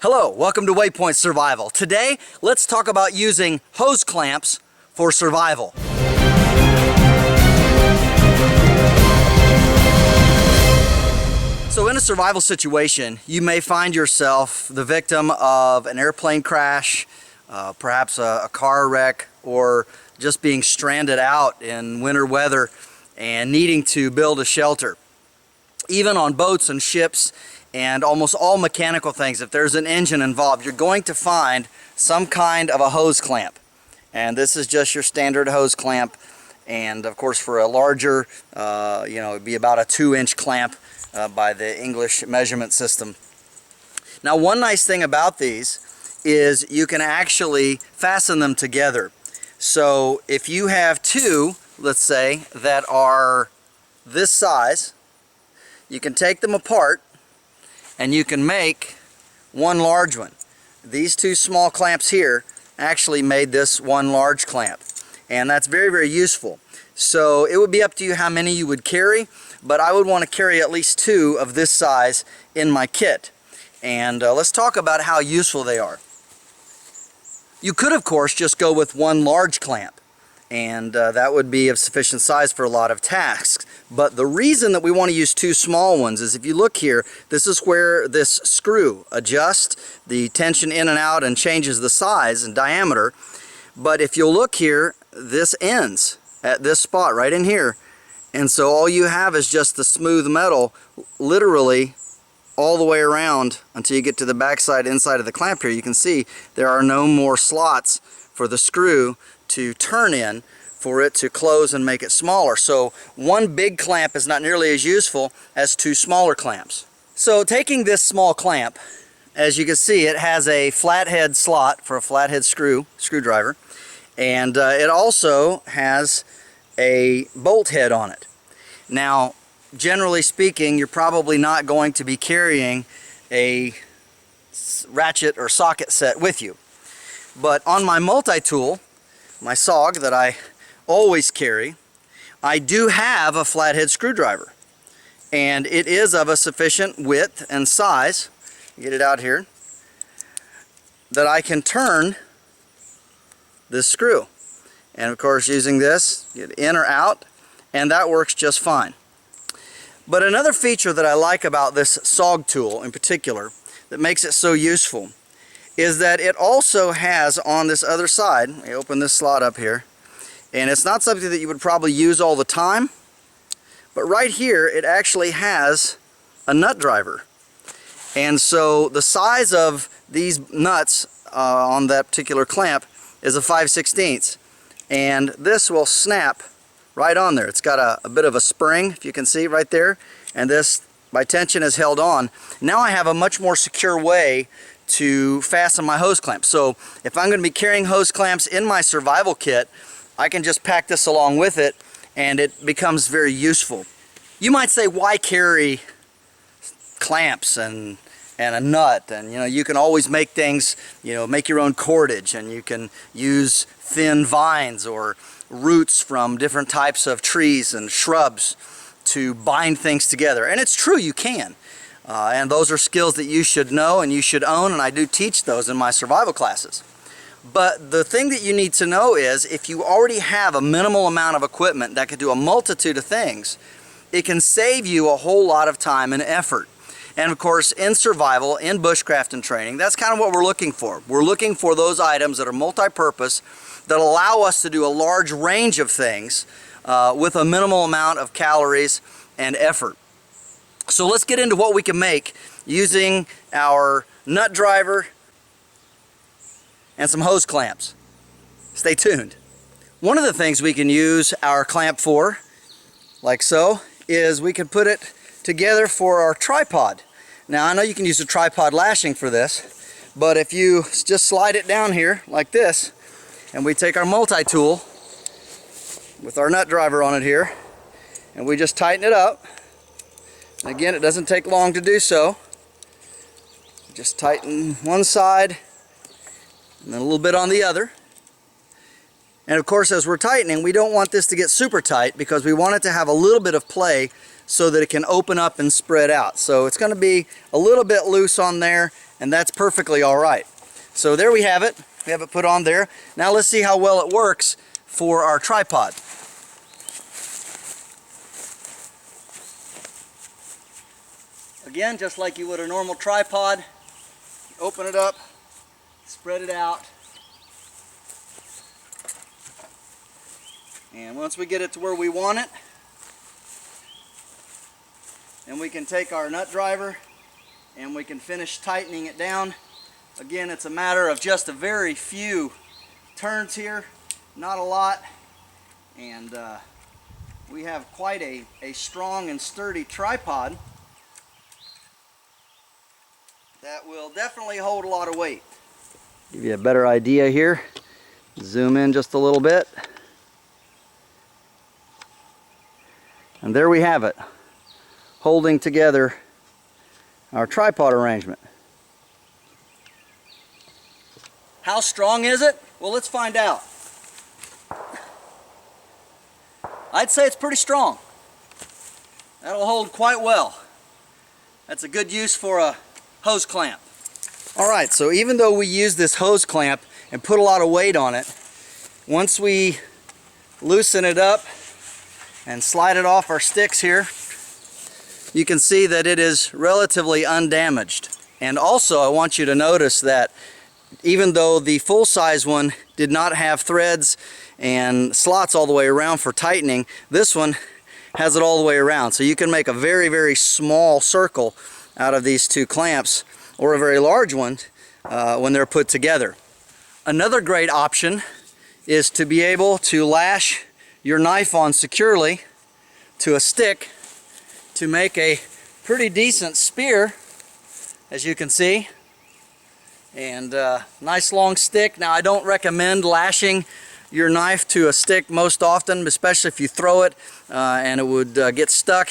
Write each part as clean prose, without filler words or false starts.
Hello, welcome to Waypoint Survival. Today, let's talk about using hose clamps for survival. So in a survival situation, you may find yourself the victim of an airplane crash, perhaps a car wreck, or just being stranded out in winter weather and needing to build a shelter. Even on boats and ships and almost all mechanical things, if there's an engine involved, you're going to find some kind of a hose clamp. And this is just your standard hose clamp. And of course, for a larger, it'd be about a 2-inch clamp by the English measurement system. Now, one nice thing about these is you can actually fasten them together. So if you have two, let's say, that are this size, you can take them apart and you can make one large one. These two small clamps here actually made this one large clamp, and that's very, very useful. So it would be up to you how many you would carry, but I would want to carry at least two of this size in my kit. And let's talk about how useful they are. You could, of course, just go with one large clamp, and that would be of sufficient size for a lot of tasks. But the reason that we want to use two small ones is, if you look here, this is where this screw adjusts the tension in and out and changes the size and diameter. But if you'll look here, this ends at this spot right in here. And so all you have is just the smooth metal literally all the way around until you get to the backside inside of the clamp here. You can see there are no more slots for the screw to turn in for it to close and make it smaller. So one big clamp is not nearly as useful as two smaller clamps. So taking this small clamp, as you can see, it has a flathead slot for a flathead screwdriver, and it also has a bolt head on it. Now, generally speaking, you're probably not going to be carrying a ratchet or socket set with you. But on my multi-tool, my SOG that I always carry, I do have a flathead screwdriver, and it is of a sufficient width and size, get it out here, that I can turn this screw. And of course, using this, get in or out, and that works just fine. But another feature that I like about this SOG tool in particular that makes it so useful is that it also has on this other side, I open this slot up here, and it's not something that you would probably use all the time, but right here it actually has a nut driver. And so the size of these nuts on that particular clamp is a 5/16, and this will snap right on there. It's got a bit of a spring, if you can see right there, and this by tension is held on. Now I have a much more secure way to fasten my hose clamp. So if I'm going to be carrying hose clamps in my survival kit, I can just pack this along with it, and it becomes very useful. You might say, why carry clamps and a nut? And you can always make things, make your own cordage, and you can use thin vines or roots from different types of trees and shrubs to bind things together. And it's true, you can. And those are skills that you should know and you should own, and I do teach those in my survival classes. But the thing that you need to know is, if you already have a minimal amount of equipment that can do a multitude of things, it can save you a whole lot of time and effort. And of course, in survival, in bushcraft and training, that's kind of what we're looking for. We're looking for those items that are multi-purpose, that allow us to do a large range of things with a minimal amount of calories and effort. So let's get into what we can make using our nut driver and some hose clamps. Stay tuned. One of the things we can use our clamp for, like so, is we can put it together for our tripod. Now, I know you can use a tripod lashing for this, but if you just slide it down here like this, and we take our multi-tool with our nut driver on it here, and we just tighten it up. And again, it doesn't take long to do so. Just tighten one side and then a little bit on the other. And of course, as we're tightening, we don't want this to get super tight, because we want it to have a little bit of play so that it can open up and spread out. So it's going to be a little bit loose on there, and that's perfectly all right. So there we have it. We have it put on there. Now let's see how well it works for our tripod. Again, just like you would a normal tripod, open it up, spread it out, and once we get it to where we want it, then we can take our nut driver and we can finish tightening it down. Again, it's a matter of just a very few turns here, not a lot, and we have quite a strong and sturdy tripod that will definitely hold a lot of weight. Give you a better idea here. Zoom in just a little bit. And there we have it, holding together our tripod arrangement. How strong is it? Well, let's find out. I'd say it's pretty strong. That'll hold quite well. That's a good use for a hose clamp. Alright, so even though we use this hose clamp and put a lot of weight on it, once we loosen it up and slide it off our sticks here, you can see that it is relatively undamaged. And also I want you to notice that even though the full-size one did not have threads and slots all the way around for tightening, this one has it all the way around. So you can make a very, very small circle out of these two clamps, or a very large one when they're put together. Another great option is to be able to lash your knife on securely to a stick to make a pretty decent spear, as you can see. And nice long stick. Now, I don't recommend lashing your knife to a stick most often, especially if you throw it and it would get stuck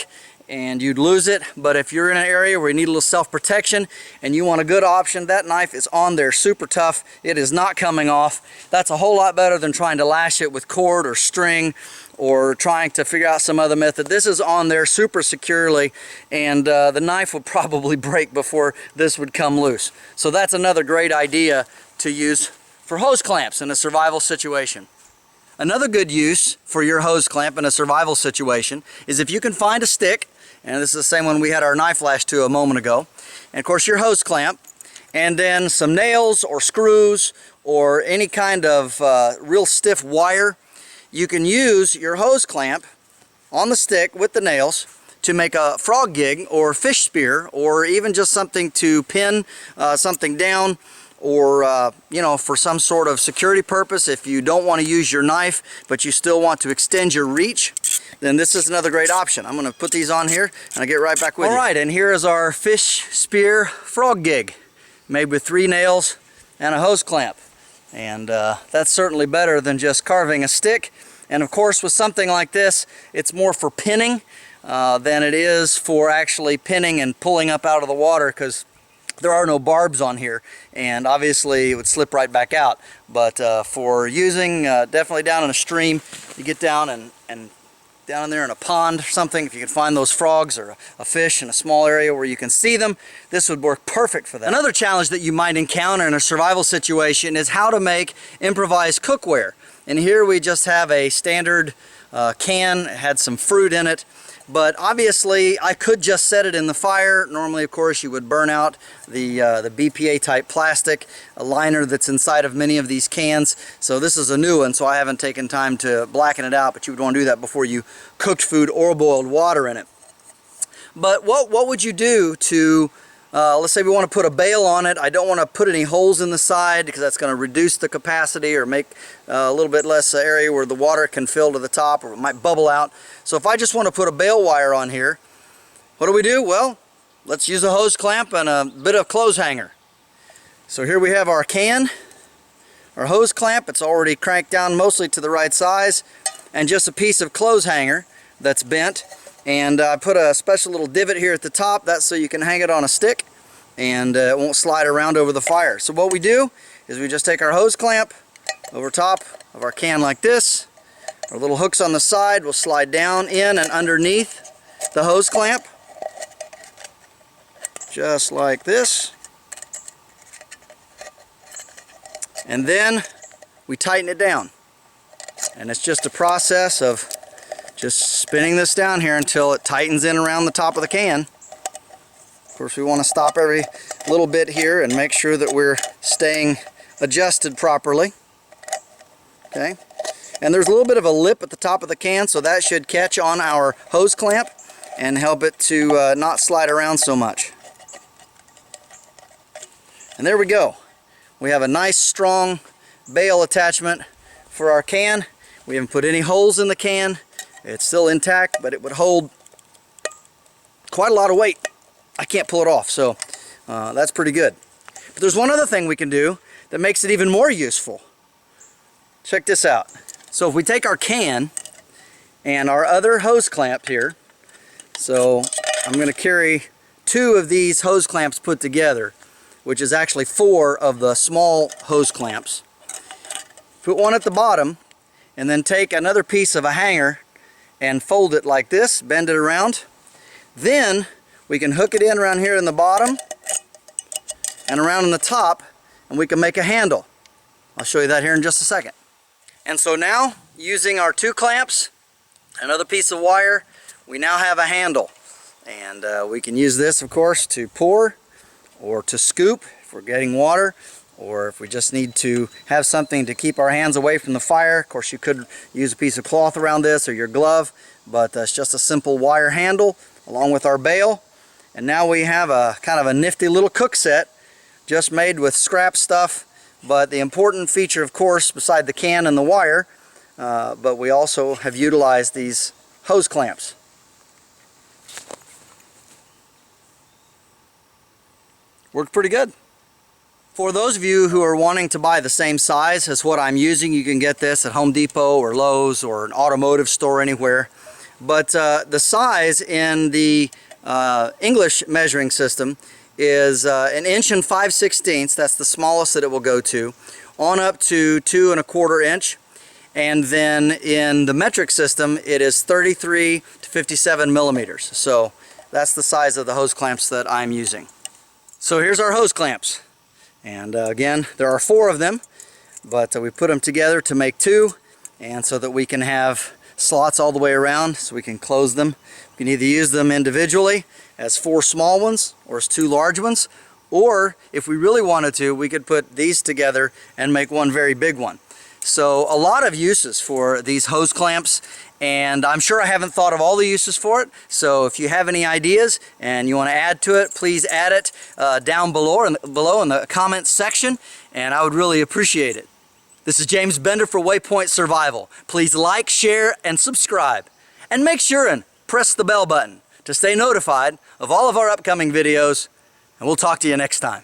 and you'd lose it. But if you're in an area where you need a little self-protection and you want a good option, that knife is on there super tough. It is not coming off. That's a whole lot better than trying to lash it with cord or string or trying to figure out some other method. This is on there super securely, and the knife would probably break before this would come loose. So that's another great idea to use for hose clamps in a survival situation. Another good use for your hose clamp in a survival situation is if you can find a stick, and this is the same one we had our knife lash to a moment ago, and of course your hose clamp, and then some nails or screws or any kind of real stiff wire. You can use your hose clamp on the stick with the nails to make a frog gig or fish spear, or even just something to pin something down, or you know, for some sort of security purpose. If you don't want to use your knife but you still want to extend your reach, then this is another great option. I'm going to put these on here and I'll get right back with you. Alright, and here is our fish spear frog gig, made with 3 nails and a hose clamp. And that's certainly better than just carving a stick. And of course, with something like this, it's more for pinning than it is for actually pinning and pulling up out of the water, because there are no barbs on here, and obviously it would slip right back out. But for using definitely down in a stream, you get down and down in there in a pond or something, if you can find those frogs or a fish in a small area where you can see them, this would work perfect for that. Another challenge that you might encounter in a survival situation is how to make improvised cookware. And here we just have a standard can. It had some fruit in it, but obviously I could just set it in the fire. Normally, of course, you would burn out the BPA type plastic, a liner that's inside of many of these cans. So this is a new one, so I haven't taken time to blacken it out, but you would want to do that before you cooked food or boiled water in it. But what would you do to let's say we want to put a bail on it. I don't want to put any holes in the side because that's going to reduce the capacity or make a little bit less area where the water can fill to the top, or it might bubble out. So if I just want to put a bail wire on here, what do? Well, let's use a hose clamp and a bit of clothes hanger. So here we have our can, our hose clamp. It's already cranked down mostly to the right size, and just a piece of clothes hanger that's bent. And I put a special little divot here at the top. That's so you can hang it on a stick and it won't slide around over the fire. So what we do is we just take our hose clamp over top of our can like this. Our little hooks on the side will slide down in and underneath the hose clamp, just like this. and then we tighten it down. And it's just a process of just spinning this down here until it tightens in around the top of the can. Of course, we want to stop every little bit here and make sure that we're staying adjusted properly. Okay, and there's a little bit of a lip at the top of the can, so that should catch on our hose clamp and help it to not slide around so much. And there we go. We have a nice strong bail attachment for our can. We haven't put any holes in the can. It's still intact, but it would hold quite a lot of weight. I can't pull it off, so that's pretty good. But there's one other thing we can do that makes it even more useful. Check this out. So if we take our can and our other hose clamp here, so I'm going to carry 2 of these hose clamps put together, which is actually 4 of the small hose clamps. Put one at the bottom and then take another piece of a hanger and fold it like this, bend it around. Then we can hook it in around here in the bottom and around in the top, and we can make a handle. I'll show you that here in just a second. And so now, using our 2 clamps, another piece of wire, we now have a handle. And we can use this, of course, to pour or to scoop if we're getting water, or if we just need to have something to keep our hands away from the fire. Of course, you could use a piece of cloth around this or your glove, but it's just a simple wire handle along with our bail. And now we have a kind of a nifty little cook set just made with scrap stuff. But the important feature, of course, beside the can and the wire, but we also have utilized these hose clamps. Worked pretty good. For those of you who are wanting to buy the same size as what I'm using, you can get this at Home Depot or Lowe's or an automotive store anywhere. But the size in the English measuring system is 1 inch and 5/16. That's the smallest that it will go to, on up to 2 1/4 inch. And then in the metric system, it is 33 to 57 millimeters. So that's the size of the hose clamps that I'm using. So here's our hose clamps. And again, there are 4 of them, but we put them together to make 2, and so that we can have slots all the way around, so we can close them. We can either use them individually as 4 small ones or as 2 large ones, or if we really wanted to, we could put these together and make one very big one. So a lot of uses for these hose clamps, and I'm sure I haven't thought of all the uses for it. So if you have any ideas and you want to add to it, please add it down below in the comments section, and I would really appreciate it. This is James Bender for Waypoint Survival. Please like, share, and subscribe. And make sure and press the bell button to stay notified of all of our upcoming videos, and we'll talk to you next time.